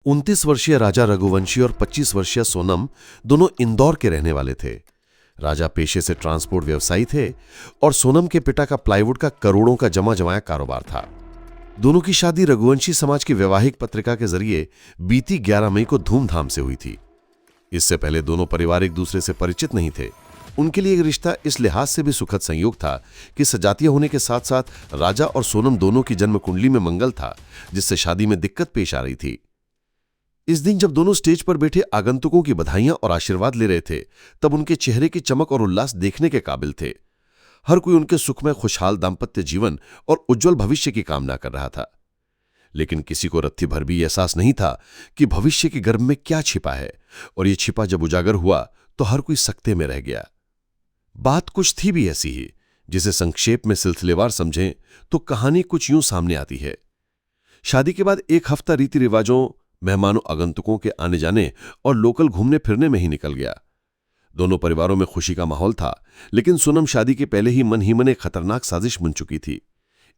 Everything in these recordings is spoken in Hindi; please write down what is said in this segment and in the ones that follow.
29 वर्षीय राजा रघुवंशी और 25 वर्षीय सोनम दोनों इंदौर के रहने वाले थे। राजा पेशे से ट्रांसपोर्ट व्यवसायी थे और सोनम के पिता का प्लाईवुड का करोड़ों का जमा जमाया कारोबार था। दोनों की शादी रघुवंशी समाज की वैवाहिक पत्रिका के जरिए बीती 11 मई को धूमधाम से हुई थी। इससे पहले दोनों परिवार एक दूसरे से परिचित नहीं थे। उनके लिए एक रिश्ता इस लिहाज से भी सुखद संयोग था कि सजातीय होने के साथ साथ राजा और सोनम दोनों की जन्म कुंडली में मंगल था, जिससे शादी में दिक्कत पेश आ रही थी। इस दिन जब दोनों स्टेज पर बैठे आगंतुकों की बधाइयां और आशीर्वाद ले रहे थे, तब उनके चेहरे की चमक और उल्लास देखने के काबिल थे। हर कोई उनके सुखमय खुशहाल दाम्पत्य जीवन और उज्जवल भविष्य की कामना कर रहा था। लेकिन किसी को रत्ती भर भी एहसास नहीं था कि भविष्य के गर्भ में क्या छिपा है, और ये छिपा जब उजागर हुआ तो हर कोई सकते में रह गया। बात कुछ थी भी ऐसी ही, जिसे संक्षेप में सिलसिलेवार समझें तो कहानी कुछ यूं सामने आती है। शादी के बाद एक हफ्ता रीति रिवाजों, मेहमानों आगंतुकों के आने जाने और लोकल घूमने फिरने में ही निकल गया। दोनों परिवारों में खुशी का माहौल था, लेकिन सोनम शादी के पहले ही मन एक खतरनाक साजिश बन चुकी थी।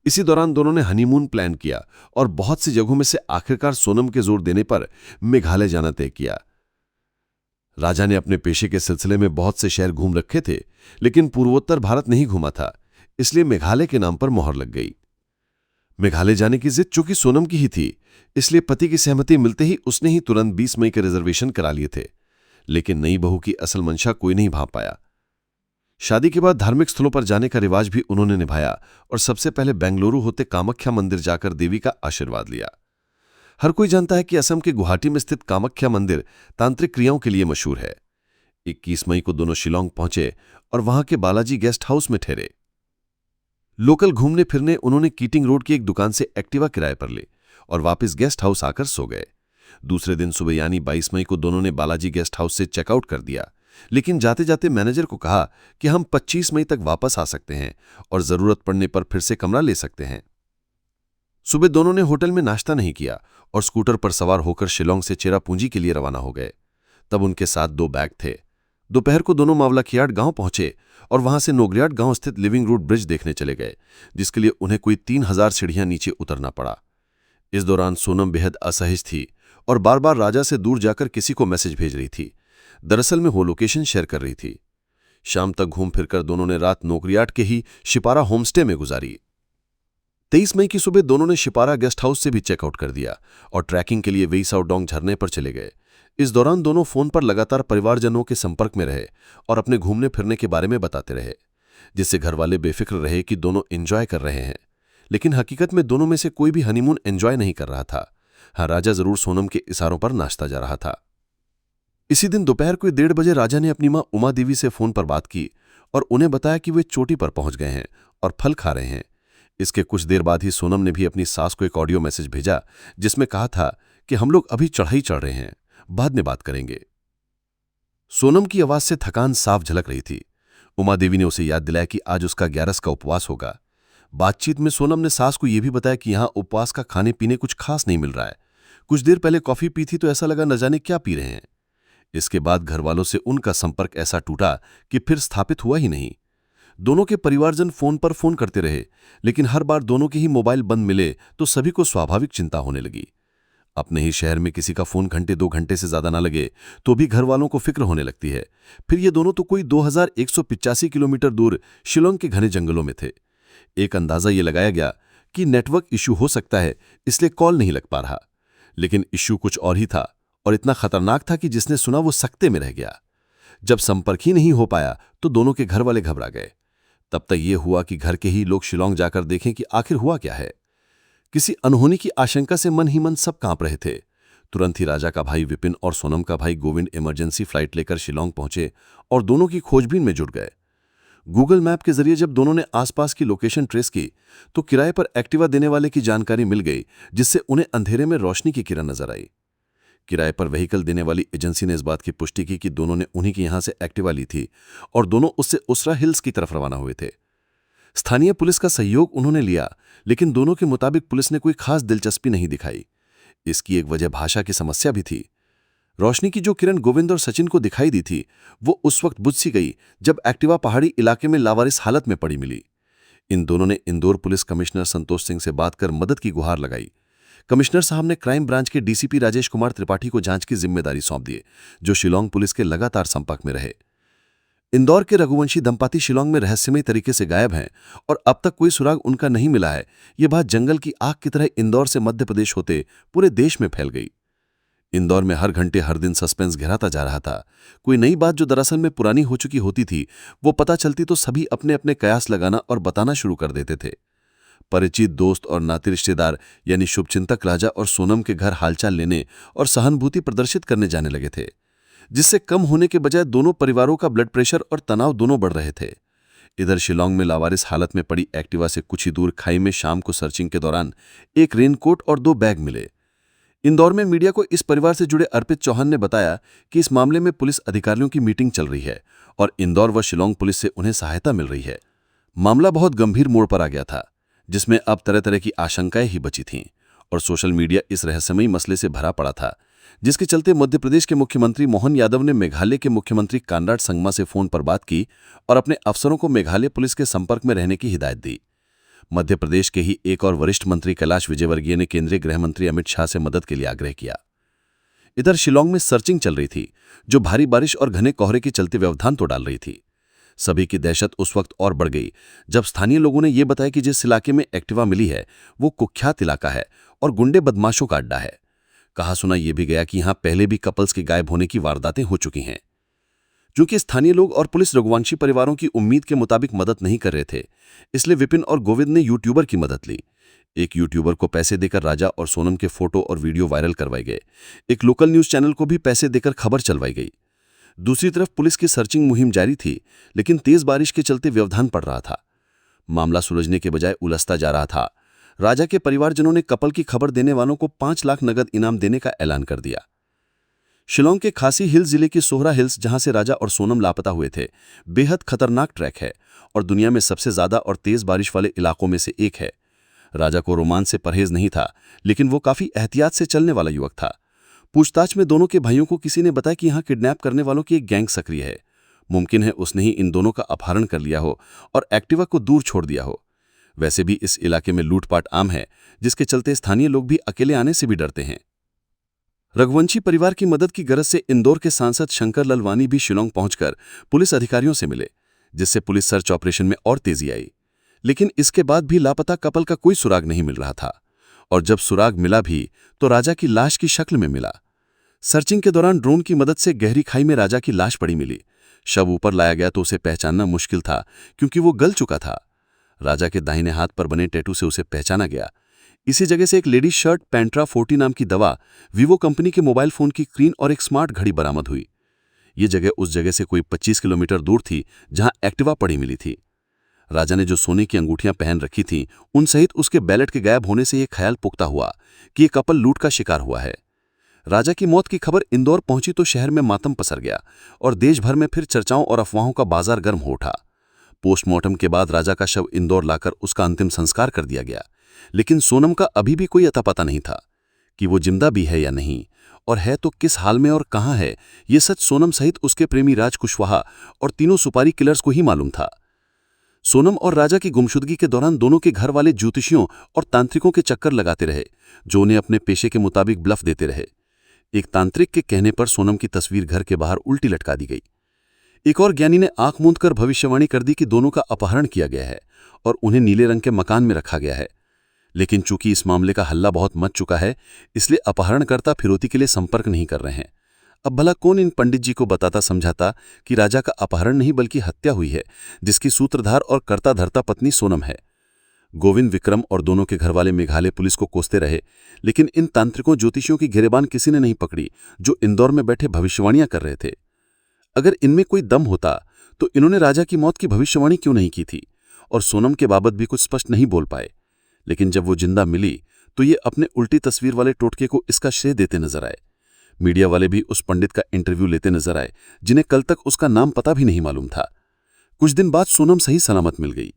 इसी दौरान दोनों ने हनीमून प्लान किया और बहुत सी जगहों में से आखिरकार सोनम के जोर देने पर मेघालय जाना तय किया। राजा ने अपने पेशे के सिलसिले में बहुत से शहर घूम रखे थे, लेकिन पूर्वोत्तर भारत नहीं घूमा था, इसलिए मेघालय के नाम पर मोहर लग गई। मेघालय जाने की जिद चूंकि सोनम की ही थी, इसलिए पति की सहमति मिलते ही उसने ही तुरंत 20 मई के रिजर्वेशन करा लिए थे। लेकिन नई बहू की असल मंशा कोई नहीं भांप पाया। शादी के बाद धार्मिक स्थलों पर जाने का रिवाज भी उन्होंने निभाया और सबसे पहले बेंगलुरु होते कामाख्या मंदिर जाकर देवी का आशीर्वाद लिया। हर कोई जानता है कि असम के गुवाहाटी में स्थित कामाख्या मंदिर तांत्रिक क्रियाओं के लिए मशहूर है। 21 मई को दोनों शिलोंग पहुंचे और वहां के बालाजी गेस्ट हाउस में ठहरे। लोकल घूमने फिरने उन्होंने कीटिंग रोड की एक दुकान से एक्टिवा किराए पर ली और वापस गेस्ट हाउस आकर सो गए। दूसरे दिन सुबह यानी 22 मई को दोनों ने बालाजी गेस्ट हाउस से चेकआउट कर दिया, लेकिन जाते जाते मैनेजर को कहा कि हम 25 मई तक वापस आ सकते हैं और जरूरत पड़ने पर फिर से कमरा ले सकते हैं। सुबह दोनों ने होटल में नाश्ता नहीं किया और स्कूटर पर सवार होकर शिलोंग से चेरापूंजी के लिए रवाना हो गए। तब उनके साथ 2 बैग थे। दोपहर को दोनों मावलाखियाड गांव पहुंचे और वहां से नोगरियाड गांव स्थित लिविंग रूट ब्रिज देखने चले गए, जिसके लिए उन्हें कोई 3000 सीढ़ियां नीचे उतरना पड़ा। इस दौरान सोनम बेहद असहज थी और बार बार राजा से दूर जाकर किसी को मैसेज भेज रही थी। दरअसल में वो लोकेशन शेयर कर रही थी। शाम तक घूम फिरकर दोनों ने रात नोगरियाड के ही शिपारा होमस्टे में गुजारी। 23 मई की सुबह दोनों ने शिपारा गेस्ट हाउस से भी चेकआउट कर दिया और ट्रैकिंग के लिए वेईसाउडोंग झरने पर चले गए। इस दौरान दोनों फोन पर लगातार परिवारजनों के संपर्क में रहे और अपने घूमने फिरने के बारे में बताते रहे, जिससे घरवाले बेफिक्र रहे कि दोनों एंजॉय कर रहे हैं। लेकिन हकीकत में दोनों में से कोई भी हनीमून एंजॉय नहीं कर रहा था। हाँ, राजा जरूर सोनम के इशारों पर नाचता जा रहा था। इसी दिन दोपहर को 1:30 बजे राजा ने अपनी मां उमा देवी से फोन पर बात की और उन्हें बताया कि वे चोटी पर पहुंच गए हैं और फल खा रहे हैं। इसके कुछ देर बाद ही सोनम ने भी अपनी सास को एक ऑडियो मैसेज भेजा, जिसमें कहा था कि हम लोग अभी चढ़ाई चढ़ रहे हैं, बाद में बात करेंगे। सोनम की आवाज से थकान साफ झलक रही थी। उमा देवी ने उसे याद दिलाया कि आज उसका 11 का उपवास होगा। बातचीत में सोनम ने सास को यह भी बताया कि यहां उपवास का खाने पीने कुछ खास नहीं मिल रहा है। कुछ देर पहले कॉफी पी थी तो ऐसा लगा न जाने क्या पी रहे हैं। इसके बाद घरवालों से उनका संपर्क ऐसा टूटा कि फिर स्थापित हुआ ही नहीं। दोनों के परिवारजन फोन पर फोन करते रहे, लेकिन हर बार दोनों के ही मोबाइल बंद मिले तो सभी को स्वाभाविक चिंता होने लगी। अपने ही शहर में किसी का फोन घंटे 2 घंटे से ज्यादा ना लगे तो भी घर वालों को फिक्र होने लगती है। फिर ये दोनों तो कोई 2185 किलोमीटर दूर शिलोंग के घने जंगलों में थे। एक अंदाजा ये लगाया गया कि नेटवर्क इश्यू हो सकता है, इसलिए कॉल नहीं लग पा रहा। लेकिन इश्यू कुछ और ही था और इतना खतरनाक था कि जिसने सुना वो सकते में रह गया। जब संपर्क ही नहीं हो पाया तो दोनों के घर वाले घबरा गए। तब तक ये हुआ कि घर के ही लोग शिलोंग जाकर देखें कि आखिर हुआ क्या है। किसी अनहोनी की आशंका से मन ही मन सब कांप रहे थे। तुरंत ही राजा का भाई विपिन और सोनम का भाई गोविंद इमरजेंसी फ्लाइट लेकर शिलोंग पहुंचे और दोनों की खोजबीन में जुट गए। गूगल मैप के जरिए जब दोनों ने आसपास की लोकेशन ट्रेस की तो किराए पर एक्टिवा देने वाले की जानकारी मिल गई, जिससे उन्हें अंधेरे में रोशनी की किरण नजर आई। किराए पर व्हीकल देने वाली एजेंसी ने इस बात की पुष्टि की कि दोनों ने उन्हीं के यहां से एक्टिवा ली थी और दोनों उससे उसरा हिल्स की तरफ रवाना हुए थे। स्थानीय पुलिस का सहयोग उन्होंने लिया, लेकिन दोनों के मुताबिक पुलिस ने कोई खास दिलचस्पी नहीं दिखाई। इसकी एक वजह भाषा की समस्या भी थी। रोशनी की जो किरण गोविंद और सचिन को दिखाई दी थी वो उस वक्त बुझ सी गई जब एक्टिवा पहाड़ी इलाके में लावारिस हालत में पड़ी मिली। इन दोनों ने इंदौर पुलिस कमिश्नर संतोष सिंह से बात कर मदद की गुहार लगाई। कमिश्नर साहब ने क्राइम ब्रांच के डीसीपी राजेश कुमार त्रिपाठी को जांच की जिम्मेदारी सौंप दी, जो शिलोंग पुलिस के लगातार संपर्क में रहे। इंदौर के रघुवंशी दंपति शिलोंग में रहस्यमय तरीके से गायब हैं और अब तक कोई सुराग उनका नहीं मिला है। ये बात जंगल की आग की तरह इंदौर से मध्य प्रदेश होते पूरे देश में फैल गई। इंदौर में हर घंटे हर दिन सस्पेंस गहराता जा रहा था। कोई नई बात जो दरअसल में पुरानी हो चुकी होती थी, वो पता चलती तो सभी अपने अपने कयास लगाना और बताना शुरू कर देते थे। परिचित दोस्त और नाते रिश्तेदार यानी शुभचिंतक राजा और सोनम के घर हालचाल लेने और सहानुभूति प्रदर्शित करने जाने लगे थे, जिससे कम होने के बजाय दोनों परिवारों का ब्लड प्रेशर और तनाव दोनों बढ़ रहे थे। इधर शिलोंग में लावारिस हालत में पड़ी एक्टिवा से कुछ ही दूर खाई में शाम को सर्चिंग के दौरान एक रेनकोट और 2 बैग मिले। इंदौर में मीडिया को इस परिवार से जुड़े अर्पित चौहान ने बताया कि इस मामले में पुलिस अधिकारियों की मीटिंग चल रही है और इंदौर व शिलोंग पुलिस से उन्हें सहायता मिल रही है। मामला बहुत गंभीर मोड़ पर आ गया था, जिसमें अब तरह तरह की आशंकाएं ही बची थीं और सोशल मीडिया इस रहस्यमयी मसले से भरा पड़ा था, जिसके चलते मध्य प्रदेश के मुख्यमंत्री मोहन यादव ने मेघालय के मुख्यमंत्री कानराड संगमा से फोन पर बात की और अपने अफसरों को मेघालय पुलिस के संपर्क में रहने की हिदायत दी। मध्य प्रदेश के ही एक और वरिष्ठ मंत्री कैलाश विजयवर्गीय ने केंद्रीय गृह मंत्री अमित शाह से मदद के लिए आग्रह किया। इधर शिलोंग में सर्चिंग चल रही थी, जो भारी बारिश और घने कोहरे के चलते व्यवधान तो डाल रही थी। सभी की दहशत उस वक्त और बढ़ गई जब स्थानीय लोगों ने यह बताया कि जिस इलाके में एक्टिवा मिली है वो कुख्यात इलाका है और गुंडे बदमाशों का अड्डा है। कहा सुना यह भी गया कि यहां पहले भी कपल्स के गायब होने की वारदातें हो चुकी हैं। चूंकि स्थानीय लोग और पुलिस रघुवंशी परिवारों की उम्मीद के मुताबिक मदद नहीं कर रहे थे, इसलिए विपिन और गोविंद ने यूट्यूबर की मदद ली। एक यूट्यूबर को पैसे देकर राजा और सोनम के फोटो और वीडियो वायरल करवाए गए। एक लोकल न्यूज चैनल को भी पैसे देकर खबर चलवाई गई। दूसरी तरफ पुलिस की सर्चिंग मुहिम जारी थी, लेकिन तेज बारिश के चलते व्यवधान पड़ रहा था। मामला सुलझने के बजाय उलझता जा रहा था। राजा के परिवारजनों ने कपल की खबर देने वालों को 5 लाख नगद इनाम देने का ऐलान कर दिया। शिलोंग के खासी हिल्स जिले की सोहरा हिल्स, जहां से राजा और सोनम लापता हुए थे, बेहद खतरनाक ट्रैक है और दुनिया में सबसे ज्यादा और तेज बारिश वाले इलाकों में से एक है। राजा को रोमांच से परहेज नहीं था, लेकिन वो काफी एहतियात से चलने वाला युवक था। पूछताछ में दोनों के भाइयों को किसी ने बताया कि यहां किडनैप करने वालों की एक गैंग सक्रिय है। मुमकिन है उसने ही इन दोनों का अपहरण कर लिया हो और एक्टिवा को दूर छोड़ दिया हो। वैसे भी इस इलाके में लूटपाट आम है, जिसके चलते स्थानीय लोग भी अकेले आने से भी डरते हैं। रघुवंशी परिवार की मदद की गरज से इंदौर के सांसद शंकर ललवानी भी शिलोंग पहुंचकर पुलिस अधिकारियों से मिले, जिससे पुलिस सर्च ऑपरेशन में और तेजी आई। लेकिन इसके बाद भी लापता कपल का कोई सुराग नहीं मिल रहा था और जब सुराग मिला भी तो राजा की लाश की शक्ल में मिला। सर्चिंग के दौरान ड्रोन की मदद से गहरी खाई में राजा की लाश पड़ी मिली। शव ऊपर लाया गया तो उसे पहचानना मुश्किल था, क्योंकि वो गल चुका था। राजा के दाहिने हाथ पर बने टैटू से उसे पहचाना गया। इसी जगह से एक लेडीज शर्ट, पेंट्रा 40 नाम की दवा, वीवो कंपनी के मोबाइल फोन की क्रीन और एक स्मार्ट घड़ी बरामद हुई। ये जगह उस जगह से कोई 25 किलोमीटर दूर थी जहां एक्टिवा पड़ी मिली थी। राजा ने जो सोने की अंगूठियां पहन रखी थीं, उन सहित उसके बैलेट के गायब होने से यह ख्याल पुख्ता हुआ कि यह कपल लूट का शिकार हुआ है। राजा की मौत की खबर इंदौर पहुंची तो शहर में मातम पसर गया और देश भर में फिर चर्चाओं और अफवाहों का बाजार गर्म हो उठा। पोस्टमार्टम के बाद राजा का शव इंदौर लाकर उसका अंतिम संस्कार कर दिया गया, लेकिन सोनम का अभी भी कोई अता पता नहीं था कि वो जिंदा भी है या नहीं, और है तो किस हाल में और कहां है। ये सच सोनम सहित उसके प्रेमी राज कुशवाहा और तीनों सुपारी किलर्स को ही मालूम था। सोनम और राजा की गुमशुदगी के दौरान दोनों के घर वाले ज्योतिषियों और तांत्रिकों के चक्कर लगाते रहे, जो उन्हें अपने पेशे के मुताबिक ब्लफ देते रहे। एक तांत्रिक के कहने पर सोनम की तस्वीर घर के बाहर उल्टी लटका दी गई। एक और ज्ञानी ने आंख मूंद कर भविष्यवाणी कर दी कि दोनों का अपहरण किया गया है और उन्हें नीले रंग के मकान में रखा गया है। लेकिन चूंकि इस मामले का हल्ला बहुत मच चुका है, इसलिए अपहरणकर्ता फिरौती के लिए संपर्क नहीं कर रहे हैं। अब भला कौन इन पंडित जी को बताता समझाता कि राजा का अपहरण नहीं बल्कि हत्या हुई है, जिसकी सूत्रधार और कर्ता धर्ता पत्नी सोनम है। गोविंद, विक्रम और दोनों के घरवाले मेघालय पुलिस को कोसते रहे, लेकिन इन तांत्रिकों ज्योतिषियों की गिरेबान किसी ने नहीं पकड़ी, जो इंदौर में बैठे भविष्यवाणियां कर रहे थे। अगर इनमें कोई दम होता तो इन्होंने राजा की मौत की भविष्यवाणी क्यों नहीं की थी, और सोनम के बाबत भी कुछ स्पष्ट नहीं बोल पाए। लेकिन जब वो जिंदा मिली तो ये अपने उल्टी तस्वीर वाले टोटके को इसका श्रेय देते नजर आए। मीडिया वाले भी उस पंडित का इंटरव्यू लेते नजर आए, जिन्हें कल तक उसका नाम पता भी नहीं मालूम था। कुछ दिन बाद सोनम सही सलामत मिल गई।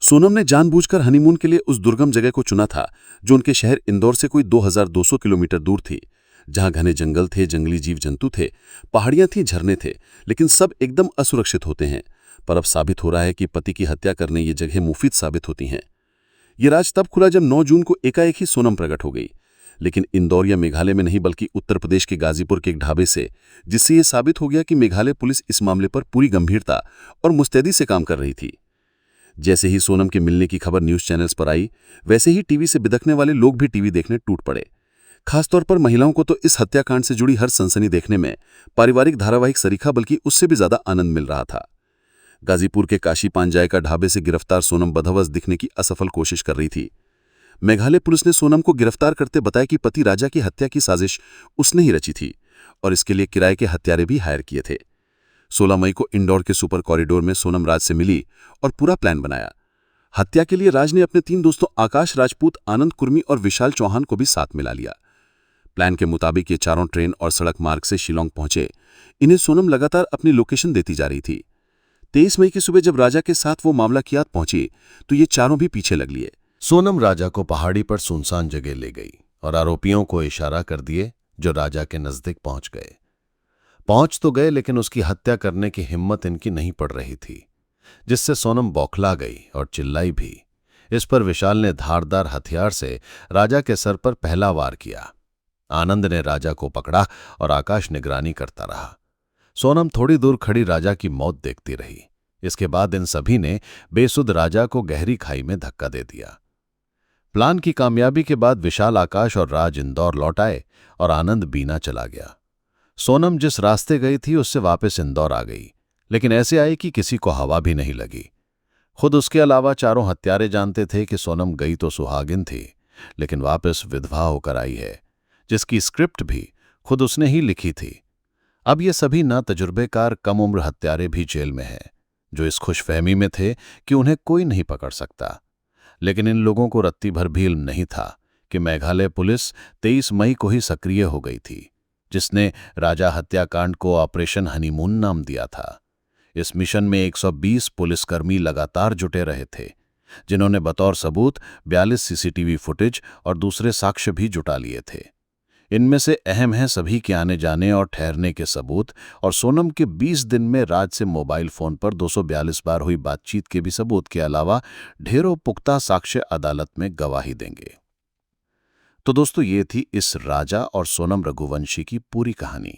सोनम ने जानबूझकर हनीमून के लिए उस दुर्गम जगह को चुना था, जो उनके शहर इंदौर से कोई 2200 किलोमीटर दूर थी, जहां घने जंगल थे, जंगली जीव जंतु थे, पहाड़ियां थी, झरने थे, लेकिन सब एकदम असुरक्षित होते हैं। पर अब साबित हो रहा है कि पति की हत्या करने ये जगह मुफीद साबित होती हैं। ये राज तब खुला जब 9 जून को एकाएक ही सोनम प्रकट हो गई, लेकिन इंदौर या मेघालय में नहीं बल्कि उत्तर प्रदेश के गाजीपुर के एक ढाबे से, जिससे ये साबित हो गया कि मेघालय पुलिस इस मामले पर पूरी गंभीरता और मुस्तैदी से काम कर रही थी। जैसे ही सोनम के मिलने की खबर न्यूज चैनल्स पर आई, वैसे ही टीवी से बिदकने वाले लोग भी टीवी देखने टूट पड़े। खासतौर पर महिलाओं को तो इस हत्याकांड से जुड़ी हर सनसनी देखने में पारिवारिक धारावाहिक सरीखा बल्कि उससे भी ज्यादा आनंद मिल रहा था। गाजीपुर के काशी पान जायका ढाबे से गिरफ्तार सोनम बदहवस दिखने की असफल कोशिश कर रही थी। मेघालय पुलिस ने सोनम को गिरफ्तार करते बताया कि पति राजा की हत्या की साजिश उसने ही रची थी और इसके लिए किराए के हत्यारे भी हायर किए थे। 16 मई को इंदौर के सुपर कॉरिडोर में सोनम राज से मिली और पूरा प्लान बनाया। हत्या के लिए राज ने अपने 3 दोस्तों आकाश राजपूत, आनंद कुर्मी और विशाल चौहान को भी साथ मिला लिया। प्लान के मुताबिक ये चारों ट्रेन और सड़क मार्ग से शिलोंग पहुंचे। इन्हें सोनम लगातार अपनी लोकेशन देती जा रही थी। 23 मई की सुबह जब राजा के साथ वो मामला कियात पहुंची तो ये चारों भी पीछे लग लिए। सोनम राजा को पहाड़ी पर सुनसान जगह ले गई और आरोपियों को इशारा कर दिए, जो राजा के नजदीक पहुंच गए। पहुंच तो गए, लेकिन उसकी हत्या करने की हिम्मत इनकी नहीं पड़ रही थी, जिससे सोनम बौखला गई और चिल्लाई भी। इस पर विशाल ने धारदार हथियार से राजा के सर पर पहला वार किया। आनंद ने राजा को पकड़ा और आकाश निगरानी करता रहा। सोनम थोड़ी दूर खड़ी राजा की मौत देखती रही। इसके बाद इन सभी ने बेसुध राजा को गहरी खाई में धक्का दे दिया। प्लान की कामयाबी के बाद विशाल, आकाश और राज इंदौर लौट आए और आनंद बीना चला गया। सोनम जिस रास्ते गई थी उससे वापस इंदौर आ गई, लेकिन ऐसे आई कि किसी को हवा भी नहीं लगी। खुद उसके अलावा चारों हत्यारे जानते थे कि सोनम गई तो सुहागिन थी, लेकिन वापस विधवा होकर आई है, जिसकी स्क्रिप्ट भी खुद उसने ही लिखी थी। अब ये सभी ना तजुर्बेकार कम उम्र हत्यारे भी जेल में हैं, जो इस खुशफहमी में थे कि उन्हें कोई नहीं पकड़ सकता। लेकिन इन लोगों को रत्ती भर भी इल्म नहीं था कि मेघालय पुलिस 23 मई को ही सक्रिय हो गई थी, जिसने राजा हत्याकांड को ऑपरेशन हनीमून नाम दिया था। इस मिशन में 120 पुलिसकर्मी लगातार जुटे रहे थे, जिन्होंने बतौर सबूत 42 सीसीटीवी फुटेज और दूसरे साक्ष्य भी जुटा लिए थे। इनमें से अहम हैं सभी के आने जाने और ठहरने के सबूत और सोनम के 20 दिन में राज से मोबाइल फोन पर 242 बार हुई बातचीत के भी सबूत के अलावा ढेरों पुख्ता साक्ष्य अदालत में गवाही देंगे। तो दोस्तों, ये थी इस राजा और सोनम रघुवंशी की पूरी कहानी।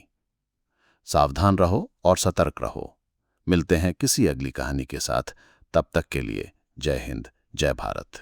सावधान रहो और सतर्क रहो। मिलते हैं किसी अगली कहानी के साथ। तब तक के लिए जय हिंद, जय भारत।